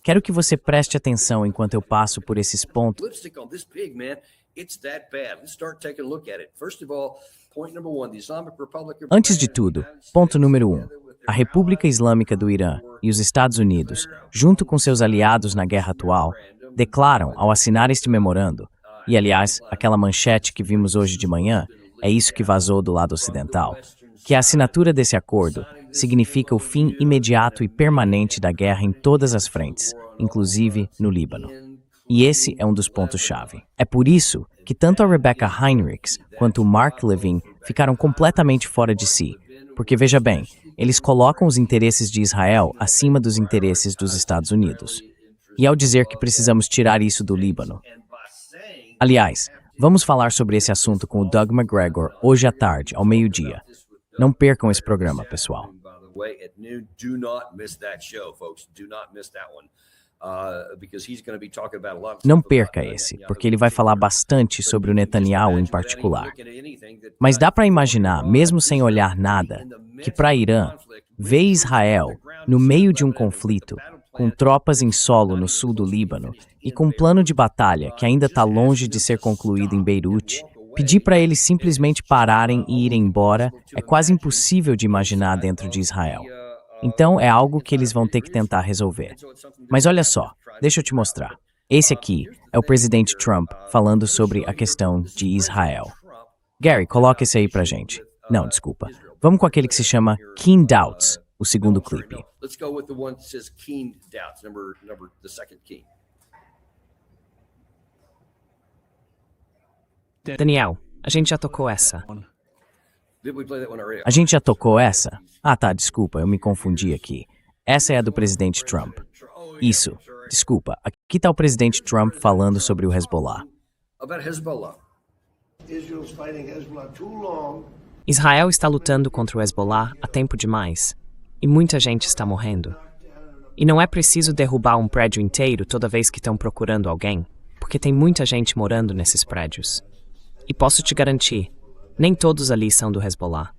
Quero que você preste atenção enquanto eu passo por esses pontos. Antes de tudo, ponto número 1. A República Islâmica do Irã e os Estados Unidos, junto com seus aliados na guerra atual, declaram, ao assinar este memorando, e aliás, aquela manchete que vimos hoje de manhã, é isso que vazou do lado ocidental, que a assinatura desse acordo significa o fim imediato e permanente da guerra em todas as frentes, inclusive no Líbano. E esse é um dos pontos-chave. É por isso que tanto a Rebecca Heinrichs quanto o Mark Levin ficaram completamente fora de si, porque veja bem, eles colocam os interesses de Israel acima dos interesses dos Estados Unidos. E ao dizer que precisamos tirar isso do Líbano. Aliás, vamos falar sobre esse assunto com o Doug McGregor hoje à tarde, ao meio-dia. Não percam esse programa, pessoal. Não perca esse, porque ele vai falar bastante sobre o Netanyahu em particular. Mas dá para imaginar, mesmo sem olhar nada, que para Irã, ver Israel no meio de um conflito, com tropas em solo no sul do Líbano e com um plano de batalha que ainda está longe de ser concluído em Beirute, pedir para eles simplesmente pararem e irem embora é quase impossível de imaginar dentro de Israel. Então é algo que eles vão ter que tentar resolver. Mas olha só, deixa eu te mostrar. Esse aqui é o presidente Trump falando sobre a questão de Israel. Gary, coloca esse aí pra gente. Não, desculpa. Vamos com aquele que se chama Keen Doubts, o segundo clipe. Daniel, a gente já tocou essa. A gente já tocou essa? Ah, tá, desculpa, eu me confundi aqui. Essa é a do presidente Trump. Isso, desculpa, aqui tá o presidente Trump falando sobre o Hezbollah. Israel está lutando contra o Hezbollah há tempo demais. E muita gente está morrendo. E não é preciso derrubar um prédio inteiro toda vez que estão procurando alguém, porque tem muita gente morando nesses prédios. E posso te garantir, nem todos ali são do Hezbollah.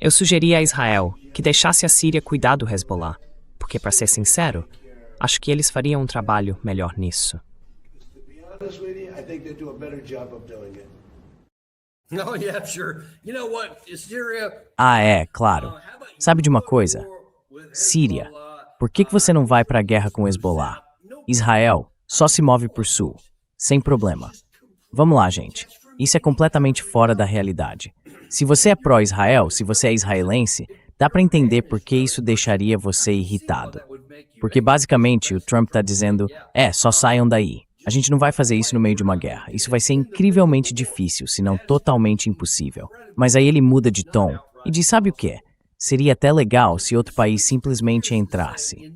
Eu sugeri a Israel que deixasse a Síria cuidar do Hezbollah, porque, para ser sincero, acho que eles fariam um trabalho melhor nisso. Ah, é, claro. Sabe de uma coisa? Síria, por que você não vai para a guerra com o Hezbollah? Israel só se move por sul, sem problema. Vamos lá, gente. Isso é completamente fora da realidade. Se você é pró-Israel, se você é israelense, dá para entender por que isso deixaria você irritado. Porque basicamente o Trump está dizendo, só saiam daí. A gente não vai fazer isso no meio de uma guerra. Isso vai ser incrivelmente difícil, se não totalmente impossível. Mas aí ele muda de tom e diz, sabe o quê? Seria até legal se outro país simplesmente entrasse.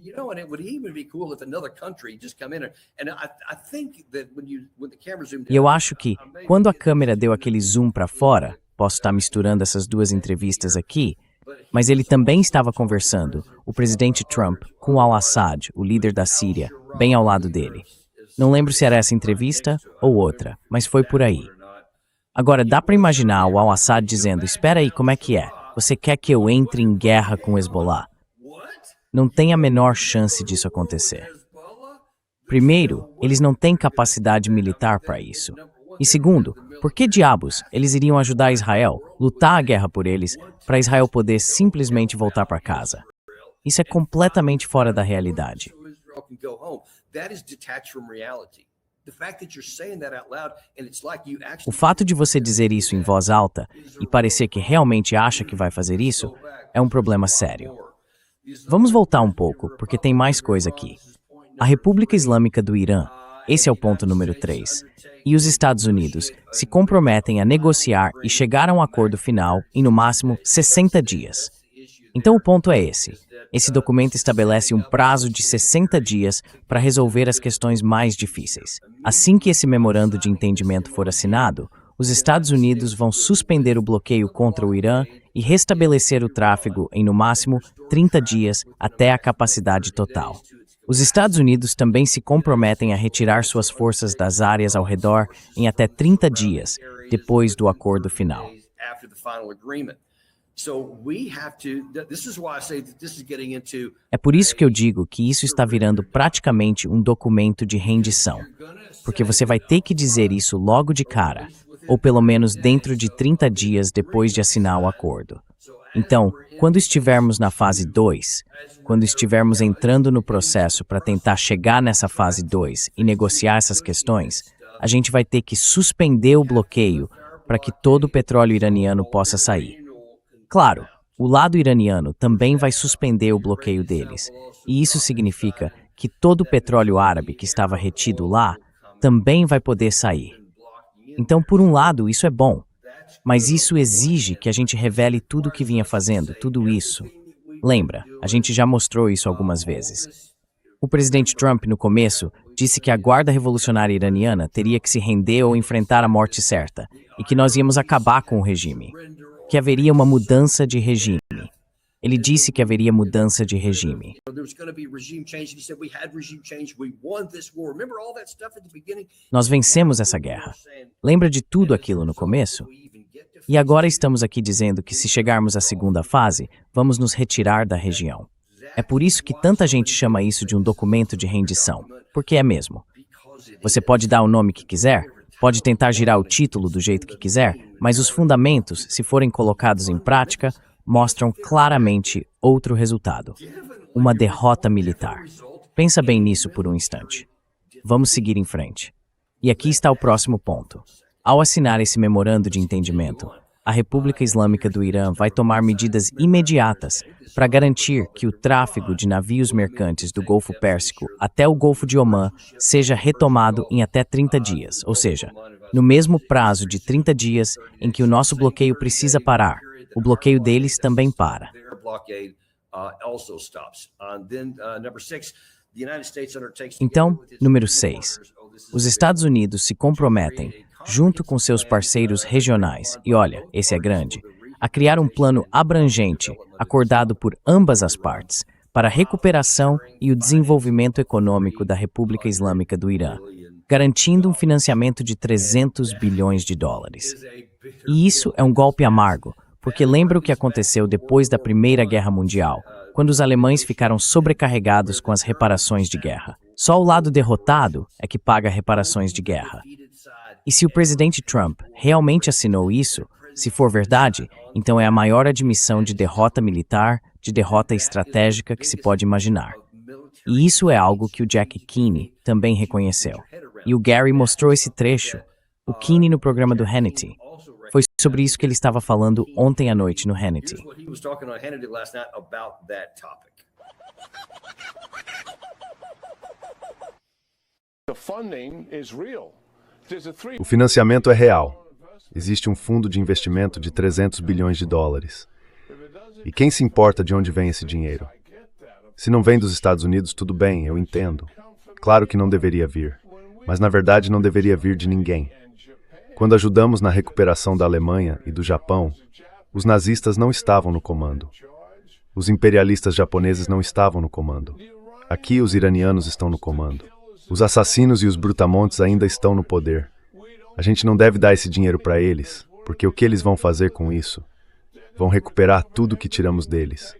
E eu acho que, quando a câmera deu aquele zoom para fora, posso estar misturando essas duas entrevistas aqui, mas ele também estava conversando, o presidente Trump, com al-Assad, o líder da Síria, bem ao lado dele. Não lembro se era essa entrevista ou outra, mas foi por aí. Agora, dá para imaginar o al-Assad dizendo, espera aí, como é que é? Você quer que eu entre em guerra com o Hezbollah? Não tem a menor chance disso acontecer. Primeiro, eles não têm capacidade militar para isso. E segundo, por que diabos eles iriam ajudar Israel, lutar a guerra por eles, para Israel poder simplesmente voltar para casa? Isso é completamente fora da realidade. O fato de você dizer isso em voz alta e parecer que realmente acha que vai fazer isso é um problema sério. Vamos voltar um pouco, porque tem mais coisa aqui. A República Islâmica do Irã, esse é o ponto número 3, e os Estados Unidos se comprometem a negociar e chegar a um acordo final em no máximo 60 dias. Então o ponto é esse. Esse documento estabelece um prazo de 60 dias para resolver as questões mais difíceis. Assim que esse memorando de entendimento for assinado, os Estados Unidos vão suspender o bloqueio contra o Irã e restabelecer o tráfego em no máximo 30 dias até a capacidade total. Os Estados Unidos também se comprometem a retirar suas forças das áreas ao redor em até 30 dias depois do acordo final. É por isso que eu digo que isso está virando praticamente um documento de rendição, porque você vai ter que dizer isso logo de cara, ou pelo menos dentro de 30 dias depois de assinar o acordo. Então, quando estivermos na fase 2, quando estivermos entrando no processo para tentar chegar nessa fase 2 e negociar essas questões, a gente vai ter que suspender o bloqueio para que todo o petróleo iraniano possa sair. Claro, o lado iraniano também vai suspender o bloqueio deles, e isso significa que todo o petróleo árabe que estava retido lá também vai poder sair. Então, por um lado, isso é bom, mas isso exige que a gente revele tudo o que vinha fazendo, tudo isso. Lembra, a gente já mostrou isso algumas vezes. O presidente Trump, no começo, disse que a Guarda Revolucionária Iraniana teria que se render ou enfrentar a morte certa, e que nós íamos acabar com o regime, que haveria uma mudança de regime. Ele disse que haveria mudança de regime. Nós vencemos essa guerra. Lembra de tudo aquilo no começo? E agora estamos aqui dizendo que se chegarmos à segunda fase, vamos nos retirar da região. É por isso que tanta gente chama isso de um documento de rendição, porque é mesmo. Você pode dar o nome que quiser, pode tentar girar o título do jeito que quiser, mas os fundamentos, se forem colocados em prática, mostram claramente outro resultado: uma derrota militar. Pensa bem nisso por um instante. Vamos seguir em frente. E aqui está o próximo ponto. Ao assinar esse memorando de entendimento, a República Islâmica do Irã vai tomar medidas imediatas para garantir que o tráfego de navios mercantes do Golfo Pérsico até o Golfo de Omã seja retomado em até 30 dias, ou seja, no mesmo prazo de 30 dias em que o nosso bloqueio precisa parar, o bloqueio deles também para. Então, número 6. Os Estados Unidos se comprometem, junto com seus parceiros regionais, e olha, esse é grande, a criar um plano abrangente, acordado por ambas as partes, para a recuperação e o desenvolvimento econômico da República Islâmica do Irã, garantindo um financiamento de 300 bilhões de dólares. E isso é um golpe amargo, porque lembra o que aconteceu depois da Primeira Guerra Mundial, quando os alemães ficaram sobrecarregados com as reparações de guerra. Só o lado derrotado é que paga reparações de guerra. E se o presidente Trump realmente assinou isso, se for verdade, então é a maior admissão de derrota militar, de derrota estratégica que se pode imaginar. E isso é algo que o Jack Keeney também reconheceu. E o Gary mostrou esse trecho, o Keeney no programa do Hannity. Foi sobre isso que ele estava falando ontem à noite no Hannity. O financiamento é real. Existe um fundo de investimento de 300 bilhões de dólares. E quem se importa de onde vem esse dinheiro? Se não vem dos Estados Unidos, tudo bem, eu entendo. Claro que não deveria vir. Mas na verdade não deveria vir de ninguém. Quando ajudamos na recuperação da Alemanha e do Japão, os nazistas não estavam no comando. Os imperialistas japoneses não estavam no comando. Aqui os iranianos estão no comando. Os assassinos e os brutamontes ainda estão no poder. A gente não deve dar esse dinheiro para eles, porque o que eles vão fazer com isso? Vão recuperar tudo que tiramos deles.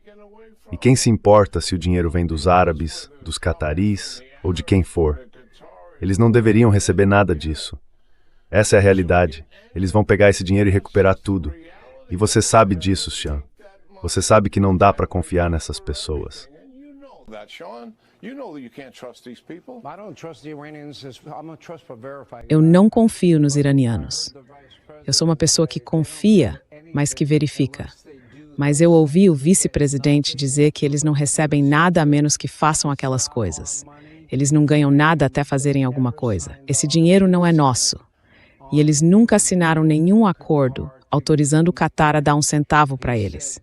E quem se importa se o dinheiro vem dos árabes, dos cataris ou de quem for? Eles não deveriam receber nada disso. Essa é a realidade. Eles vão pegar esse dinheiro e recuperar tudo. E você sabe disso, Sean. Você sabe que não dá para confiar nessas pessoas. Eu não confio nos iranianos. Eu sou uma pessoa que confia, mas que verifica. Mas eu ouvi o vice-presidente dizer que eles não recebem nada a menos que façam aquelas coisas. Eles não ganham nada até fazerem alguma coisa. Esse dinheiro não é nosso. E eles nunca assinaram nenhum acordo autorizando o Catar a dar um centavo para eles.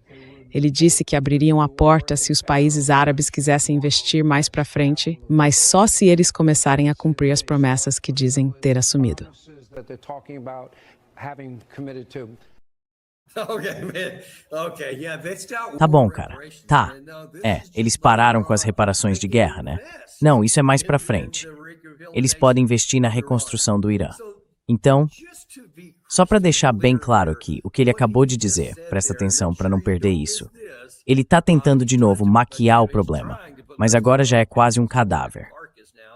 Ele disse que abririam a porta se os países árabes quisessem investir mais para frente, mas só se eles começarem a cumprir as promessas que dizem ter assumido. Tá bom, cara. Tá. Eles pararam com as reparações de guerra, né? Não, isso é mais pra frente. Eles podem investir na reconstrução do Irã. Então, Só para deixar bem claro aqui, o que ele acabou de dizer, presta atenção para não perder isso. Ele está tentando de novo maquiar o problema, mas agora já é quase um cadáver.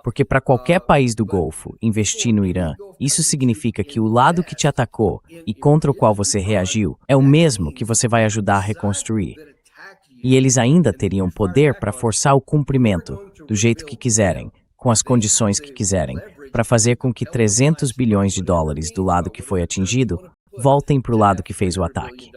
Porque para qualquer país do Golfo investir no Irã, isso significa que o lado que te atacou e contra o qual você reagiu é o mesmo que você vai ajudar a reconstruir. E eles ainda teriam poder para forçar o cumprimento, do jeito que quiserem, com as condições que quiserem, para fazer com que 300 bilhões de dólares do lado que foi atingido voltem para o lado que fez o ataque.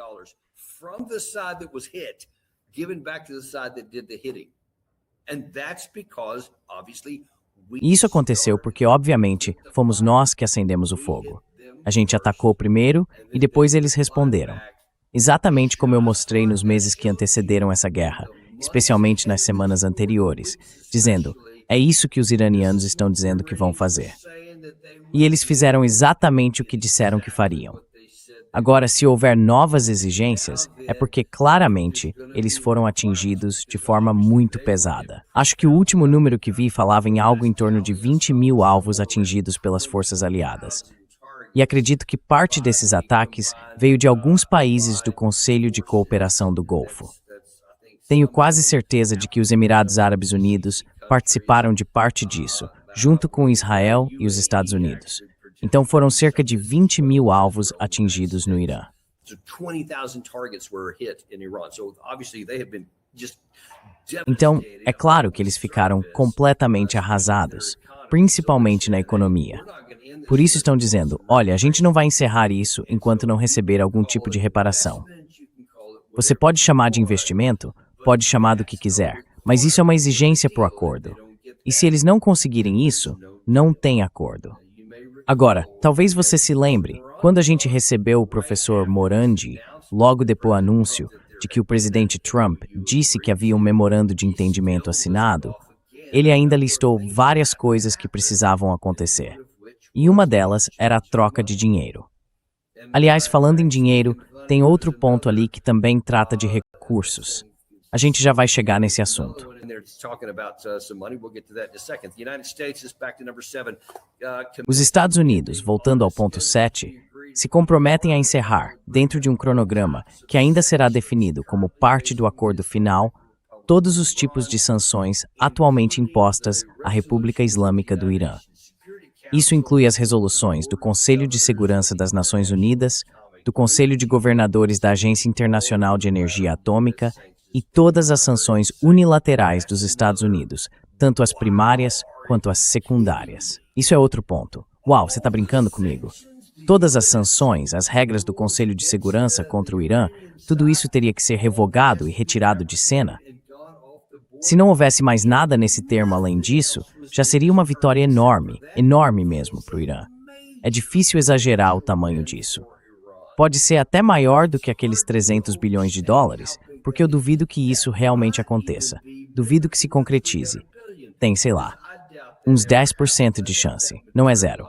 E isso aconteceu porque, obviamente, fomos nós que acendemos o fogo. A gente atacou primeiro e depois eles responderam. Exatamente como eu mostrei nos meses que antecederam essa guerra, especialmente nas semanas anteriores, dizendo, é isso que os iranianos estão dizendo que vão fazer. E eles fizeram exatamente o que disseram que fariam. Agora, se houver novas exigências, é porque claramente eles foram atingidos de forma muito pesada. Acho que o último número que vi falava em algo em torno de 20 mil alvos atingidos pelas forças aliadas. E acredito que parte desses ataques veio de alguns países do Conselho de Cooperação do Golfo. Tenho quase certeza de que os Emirados Árabes Unidos participaram de parte disso, junto com Israel e os Estados Unidos. Então foram cerca de 20 mil alvos atingidos no Irã. Então, é claro que eles ficaram completamente arrasados, principalmente na economia. Por isso estão dizendo, olha, a gente não vai encerrar isso enquanto não receber algum tipo de reparação. Você pode chamar de investimento, pode chamar do que quiser, mas isso é uma exigência para o acordo. E se eles não conseguirem isso, não tem acordo. Agora, talvez você se lembre, quando a gente recebeu o professor Morandi, logo depois do anúncio de que o presidente Trump disse que havia um memorando de entendimento assinado, ele ainda listou várias coisas que precisavam acontecer. E uma delas era a troca de dinheiro. Aliás, falando em dinheiro, tem outro ponto ali que também trata de recursos. A gente já vai chegar nesse assunto. Os Estados Unidos, voltando ao ponto 7, se comprometem a encerrar, dentro de um cronograma que ainda será definido como parte do acordo final, todos os tipos de sanções atualmente impostas à República Islâmica do Irã. Isso inclui as resoluções do Conselho de Segurança das Nações Unidas, do Conselho de Governadores da Agência Internacional de Energia Atômica e todas as sanções unilaterais dos Estados Unidos, tanto as primárias quanto as secundárias. Isso é outro ponto. Uau, você está brincando comigo? Todas as sanções, as regras do Conselho de Segurança contra o Irã, tudo isso teria que ser revogado e retirado de cena? Se não houvesse mais nada nesse termo além disso, já seria uma vitória enorme, enorme mesmo para o Irã. É difícil exagerar o tamanho disso. Pode ser até maior do que aqueles 300 bilhões de dólares, porque eu duvido que isso realmente aconteça. Duvido que se concretize. Tem, sei lá, uns 10% de chance. Não é zero.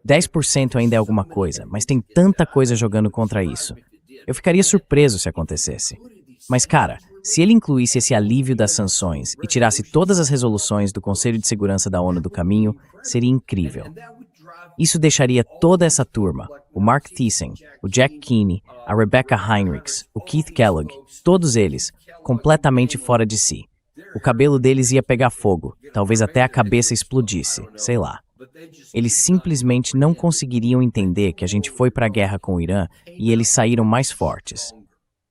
10% ainda é alguma coisa, mas tem tanta coisa jogando contra isso. Eu ficaria surpreso se acontecesse. Mas, cara, se ele incluísse esse alívio das sanções e tirasse todas as resoluções do Conselho de Segurança da ONU do caminho, seria incrível. Isso deixaria toda essa turma, o Mark Thiessen, o Jack Keeney, a Rebecca Heinrichs, o Keith Kellogg, todos eles, completamente fora de si. O cabelo deles ia pegar fogo, talvez até a cabeça explodisse, sei lá. Eles simplesmente não conseguiriam entender que a gente foi para a guerra com o Irã e eles saíram mais fortes.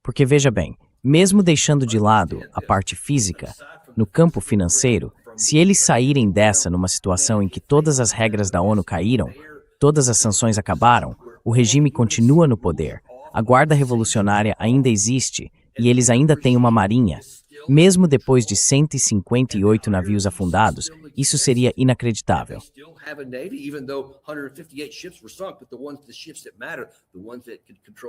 Porque veja bem, mesmo deixando de lado a parte física, no campo financeiro, se eles saírem dessa numa situação em que todas as regras da ONU caíram, todas as sanções acabaram, o regime continua no poder, a Guarda Revolucionária ainda existe e eles ainda têm uma marinha, mesmo depois de 158 navios afundados, isso seria inacreditável.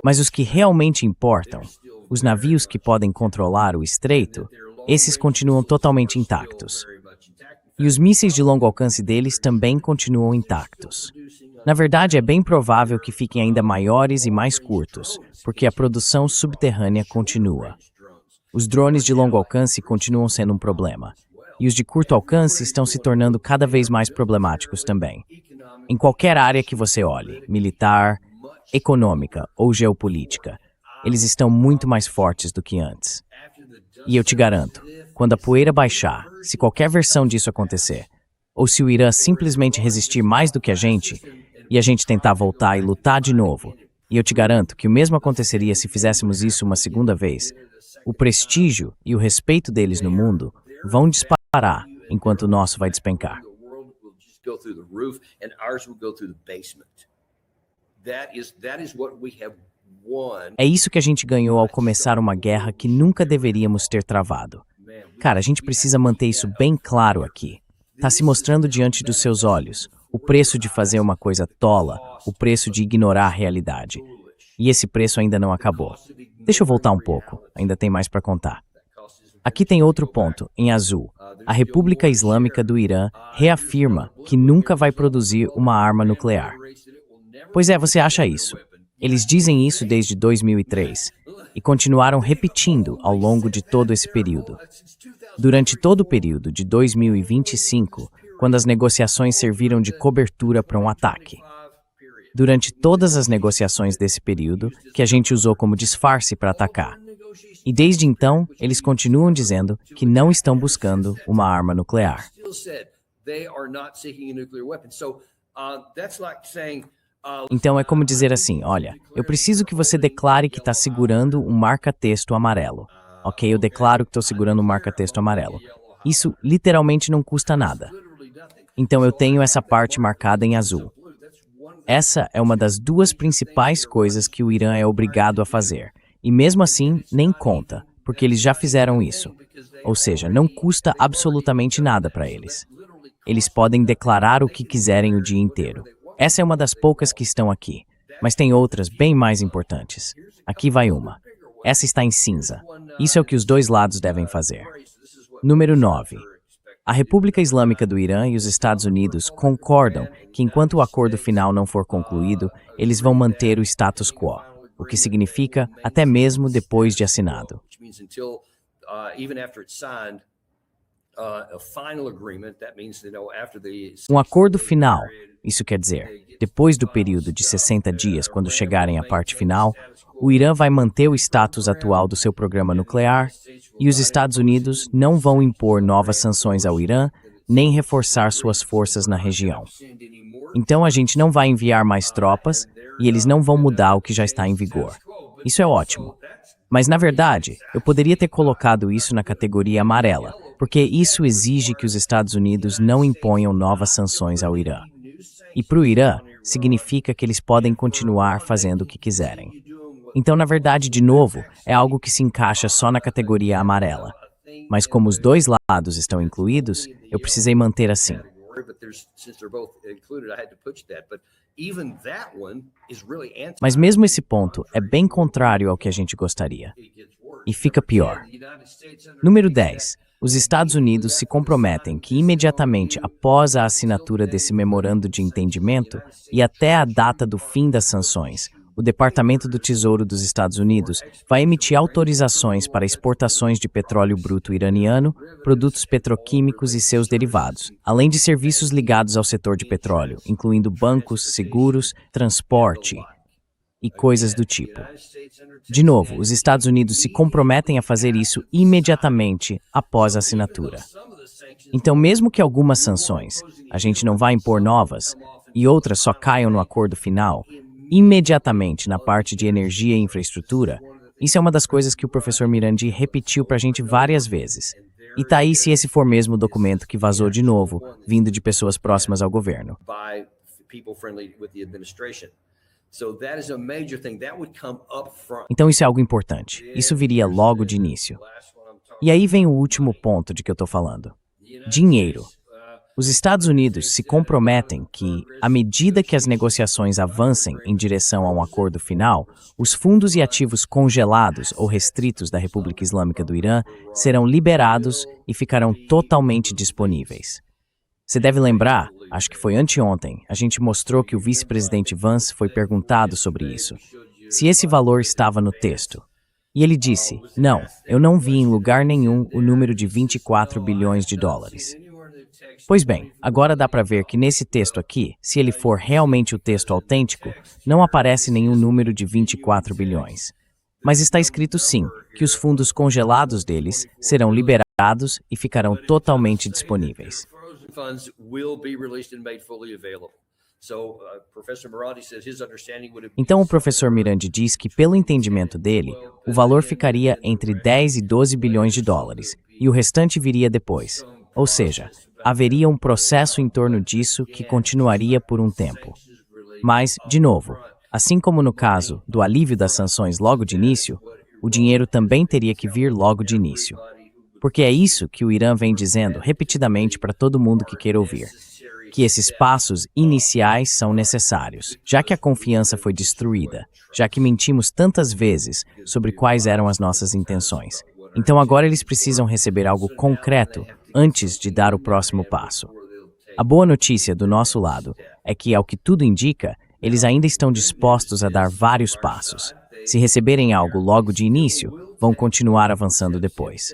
Mas os que realmente importam, os navios que podem controlar o estreito, esses continuam totalmente intactos. E os mísseis de longo alcance deles também continuam intactos. Na verdade, é bem provável que fiquem ainda maiores e mais curtos, porque a produção subterrânea continua. Os drones de longo alcance continuam sendo um problema. e os de curto alcance estão se tornando cada vez mais problemáticos também. Em qualquer área que você olhe, militar, econômica ou geopolítica, eles estão muito mais fortes do que antes. E eu te garanto, quando a poeira baixar, se qualquer versão disso acontecer, ou se o Irã simplesmente resistir mais do que a gente, e a gente tentar voltar e lutar de novo, e eu te garanto que o mesmo aconteceria se fizéssemos isso uma segunda vez, o prestígio e o respeito deles no mundo vão disparar, enquanto o nosso vai despencar. É isso que a gente ganhou ao começar uma guerra que nunca deveríamos ter travado. Cara, a gente precisa manter isso bem claro aqui. Tá se mostrando diante dos seus olhos o preço de fazer uma coisa tola, o preço de ignorar a realidade. E esse preço ainda não acabou. Deixa eu voltar um pouco, ainda tem mais para contar. Aqui tem outro ponto, em azul. A República Islâmica do Irã reafirma que nunca vai produzir uma arma nuclear. Pois é, você acha isso? Eles dizem isso desde 2003 e continuaram repetindo ao longo de todo esse período. Durante todo o período de 2025, quando as negociações serviram de cobertura para um ataque. Durante todas as negociações desse período, que a gente usou como disfarce para atacar. E desde então, eles continuam dizendo que não estão buscando uma arma nuclear. Então é como dizer assim, olha, eu preciso que você declare que está segurando um marca-texto amarelo. Ok, eu declaro que estou segurando um marca-texto amarelo. Isso literalmente não custa nada. Então eu tenho essa parte marcada em azul. Essa é uma das duas principais coisas que o Irã é obrigado a fazer. E mesmo assim, nem conta, porque eles já fizeram isso. Ou seja, não custa absolutamente nada para eles. Eles podem declarar o que quiserem o dia inteiro. Essa é uma das poucas que estão aqui, mas tem outras bem mais importantes. Aqui vai uma. Essa está em cinza. Isso é o que os dois lados devem fazer. Número 9. A República Islâmica do Irã e os Estados Unidos concordam que enquanto o acordo final não for concluído, eles vão manter o status quo, o que significa até mesmo depois de assinado. Um acordo final, isso quer dizer, depois do período de 60 dias, quando chegarem à parte final, o Irã vai manter o status atual do seu programa nuclear e os Estados Unidos não vão impor novas sanções ao Irã, nem reforçar suas forças na região. Então a gente não vai enviar mais tropas e eles não vão mudar o que já está em vigor. Isso é ótimo. Mas, na verdade, eu poderia ter colocado isso na categoria amarela, porque isso exige que os Estados Unidos não imponham novas sanções ao Irã. E para o Irã, significa que eles podem continuar fazendo o que quiserem. Então, na verdade, de novo, é algo que se encaixa só na categoria amarela. Mas como os dois lados estão incluídos, eu precisei manter assim. Mas mesmo esse ponto é bem contrário ao que a gente gostaria. E fica pior. Número 10. Os Estados Unidos se comprometem que imediatamente após a assinatura desse memorando de entendimento e até a data do fim das sanções, o Departamento do Tesouro dos Estados Unidos vai emitir autorizações para exportações de petróleo bruto iraniano, produtos petroquímicos e seus derivados, além de serviços ligados ao setor de petróleo, incluindo bancos, seguros, transporte e coisas do tipo. De novo, os Estados Unidos se comprometem a fazer isso imediatamente após a assinatura. Então, mesmo que algumas sanções, a gente não vai impor novas, e outras só caiam no acordo final, imediatamente na parte de energia e infraestrutura, isso é uma das coisas que o professor Mirandi repetiu pra gente várias vezes. E tá aí se esse for mesmo o documento que vazou de novo, vindo de pessoas próximas ao governo. Então isso é algo importante. Isso viria logo de início. E aí vem o último ponto de que eu tô falando. Dinheiro. Os Estados Unidos se comprometem que, à medida que as negociações avancem em direção a um acordo final, os fundos e ativos congelados ou restritos da República Islâmica do Irã serão liberados e ficarão totalmente disponíveis. Você deve lembrar, acho que foi anteontem, a gente mostrou que o vice-presidente Vance foi perguntado sobre isso, se esse valor estava no texto. E ele disse, não, eu não vi em lugar nenhum o número de 24 bilhões de dólares. Pois bem, agora dá para ver que nesse texto aqui, se ele for realmente o texto autêntico, não aparece nenhum número de 24 bilhões. Mas está escrito sim, que os fundos congelados deles serão liberados e ficarão totalmente disponíveis. Então o professor Mirandi diz que, pelo entendimento dele, o valor ficaria entre 10 e 12 bilhões de dólares, e o restante viria depois. Ou seja, haveria um processo em torno disso que continuaria por um tempo. Mas, de novo, assim como no caso do alívio das sanções logo de início, o dinheiro também teria que vir logo de início. Porque é isso que o Irã vem dizendo repetidamente para todo mundo que queira ouvir. Que esses passos iniciais são necessários, já que a confiança foi destruída, já que mentimos tantas vezes sobre quais eram as nossas intenções. Então agora eles precisam receber algo concreto antes de dar o próximo passo. A boa notícia do nosso lado é que, ao que tudo indica, eles ainda estão dispostos a dar vários passos. Se receberem algo logo de início, vão continuar avançando depois.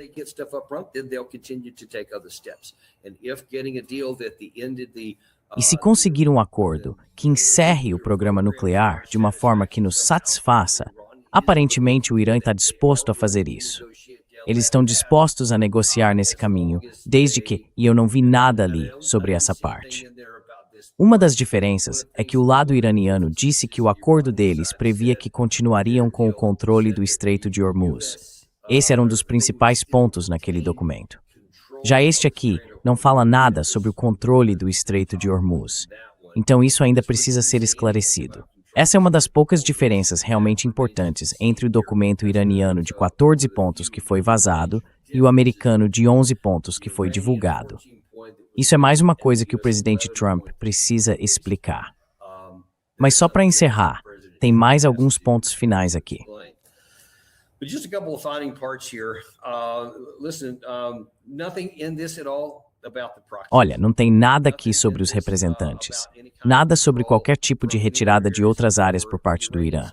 E se conseguir um acordo que encerre o programa nuclear de uma forma que nos satisfaça, aparentemente o Irã está disposto a fazer isso. Eles estão dispostos a negociar nesse caminho, desde que, e eu não vi nada ali sobre essa parte. Uma das diferenças é que o lado iraniano disse que o acordo deles previa que continuariam com o controle do Estreito de Hormuz. Esse era um dos principais pontos naquele documento. Já este aqui não fala nada sobre o controle do Estreito de Hormuz. Então isso ainda precisa ser esclarecido. Essa é uma das poucas diferenças realmente importantes entre o documento iraniano de 14 pontos que foi vazado e o americano de 11 pontos que foi divulgado. Isso é mais uma coisa que o presidente Trump precisa explicar. Mas só para encerrar, tem mais alguns pontos finais aqui. Olha, não tem nada aqui sobre os representantes. Nada sobre qualquer tipo de retirada de outras áreas por parte do Irã.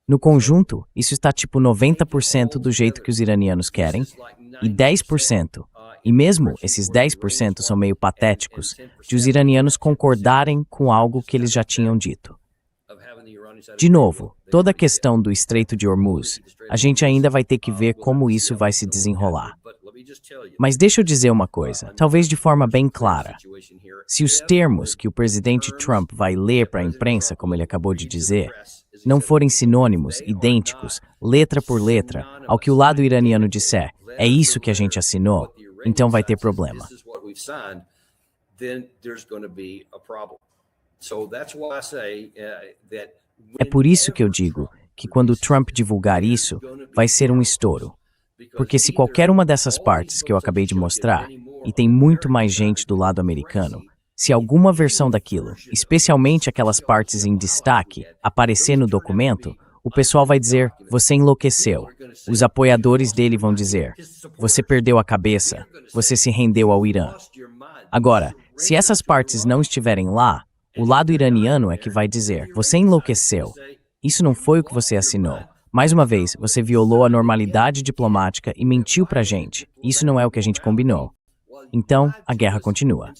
No conjunto, isso está tipo 90% do jeito que os iranianos querem e 10%. E mesmo esses 10% são meio patéticos de os iranianos concordarem com algo que eles já tinham dito. De novo, toda a questão do Estreito de Hormuz, a gente ainda vai ter que ver como isso vai se desenrolar. Mas deixa eu dizer uma coisa, talvez de forma bem clara. Se os termos que o presidente Trump vai ler para a imprensa, como ele acabou de dizer, não forem sinônimos, idênticos, letra por letra, ao que o lado iraniano disser, é isso que a gente assinou, então vai ter problema. É por isso que eu digo que quando Trump divulgar isso, vai ser um estouro. Porque se qualquer uma dessas partes que eu acabei de mostrar, e tem muito mais gente do lado americano, se alguma versão daquilo, especialmente aquelas partes em destaque, aparecer no documento, o pessoal vai dizer, você enlouqueceu. Os apoiadores dele vão dizer, você perdeu a cabeça, você se rendeu ao Irã. Agora, se essas partes não estiverem lá, o lado iraniano é que vai dizer, você enlouqueceu. Isso não foi o que você assinou. Mais uma vez, você violou a normalidade diplomática e mentiu pra gente. Isso não é o que a gente combinou. Então, a guerra continua.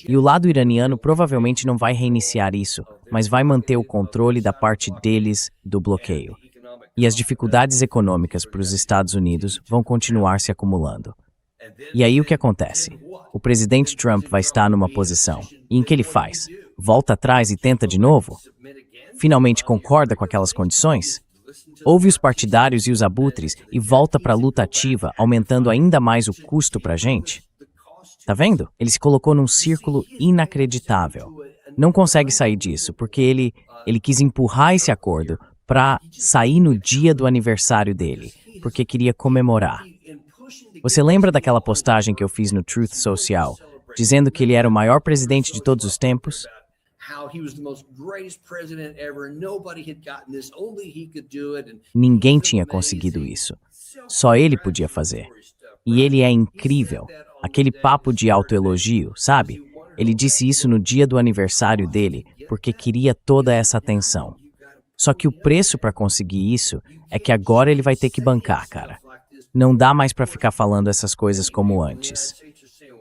E o lado iraniano provavelmente não vai reiniciar isso, mas vai manter o controle da parte deles do bloqueio. E as dificuldades econômicas para os Estados Unidos vão continuar se acumulando. E aí o que acontece? O presidente Trump vai estar numa posição, e em que ele faz? Volta atrás e tenta de novo? Finalmente concorda com aquelas condições? Ouve os partidários e os abutres e volta para a luta ativa, aumentando ainda mais o custo para a gente? Tá vendo? Ele se colocou num círculo inacreditável. Não consegue sair disso, porque ele quis empurrar esse acordo para sair no dia do aniversário dele, porque queria comemorar. Você lembra daquela postagem que eu fiz no Truth Social, dizendo que ele era o maior presidente de todos os tempos? Ninguém tinha conseguido isso. Só ele podia fazer. E ele é incrível. Aquele papo de autoelogio, sabe? Ele disse isso no dia do aniversário dele, porque queria toda essa atenção. Só que o preço para conseguir isso é que agora ele vai ter que bancar, cara. Não dá mais para ficar falando essas coisas como antes.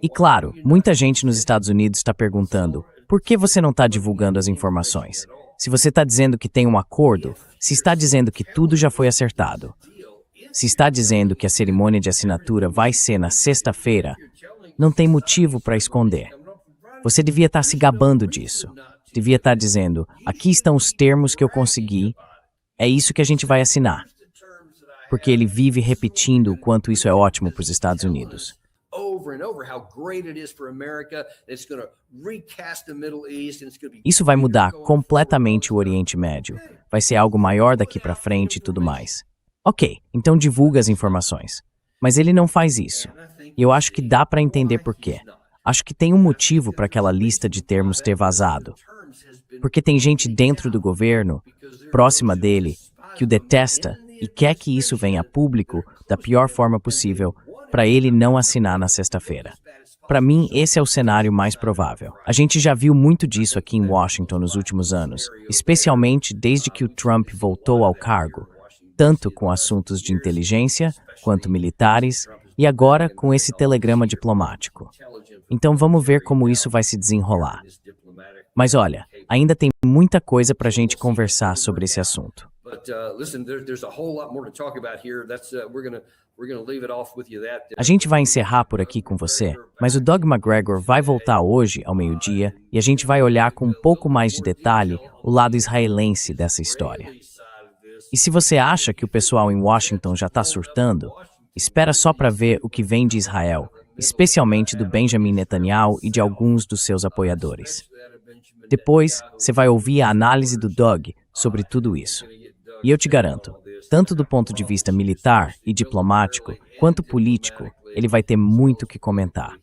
E claro, muita gente nos Estados Unidos está perguntando, por que você não está divulgando as informações? Se você está dizendo que tem um acordo, se está dizendo que tudo já foi acertado. Se está dizendo que a cerimônia de assinatura vai ser na sexta-feira, não tem motivo para esconder. Você devia estar se gabando disso. Devia estar dizendo, aqui estão os termos que eu consegui, é isso que a gente vai assinar. Porque ele vive repetindo o quanto isso é ótimo para os Estados Unidos. Isso vai mudar completamente o Oriente Médio. Vai ser algo maior daqui para frente e tudo mais. Ok, então divulga as informações. Mas ele não faz isso. E eu acho que dá para entender por quê. Acho que tem um motivo para aquela lista de termos ter vazado. Porque tem gente dentro do governo, próxima dele, que o detesta e quer que isso venha a público da pior forma possível para ele não assinar na sexta-feira. Para mim, esse é o cenário mais provável. A gente já viu muito disso aqui em Washington nos últimos anos, especialmente desde que o Trump voltou ao cargo, tanto com assuntos de inteligência quanto militares e agora com esse telegrama diplomático. Então vamos ver como isso vai se desenrolar. Mas olha, ainda tem muita coisa para a gente conversar sobre esse assunto. A gente vai encerrar por aqui com você, mas o Doug McGregor vai voltar hoje ao meio-dia e a gente vai olhar com um pouco mais de detalhe o lado israelense dessa história. E se você acha que o pessoal em Washington já está surtando, espera só para ver o que vem de Israel, especialmente do Benjamin Netanyahu e de alguns dos seus apoiadores. Depois, você vai ouvir a análise do Doug sobre tudo isso. E eu te garanto, tanto do ponto de vista militar e diplomático, quanto político, ele vai ter muito o que comentar.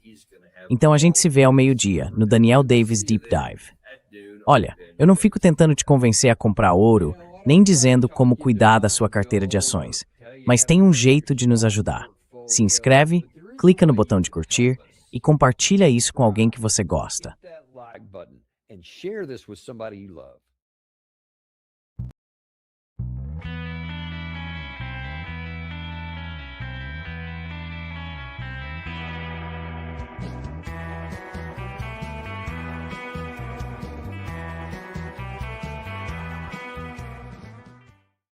Então a gente se vê ao meio-dia, no Daniel Davis Deep Dive. Olha, eu não fico tentando te convencer a comprar ouro, nem dizendo como cuidar da sua carteira de ações, mas tem um jeito de nos ajudar. Se inscreve, clica no botão de curtir e compartilha isso com alguém que você gosta. And share this with somebody you love.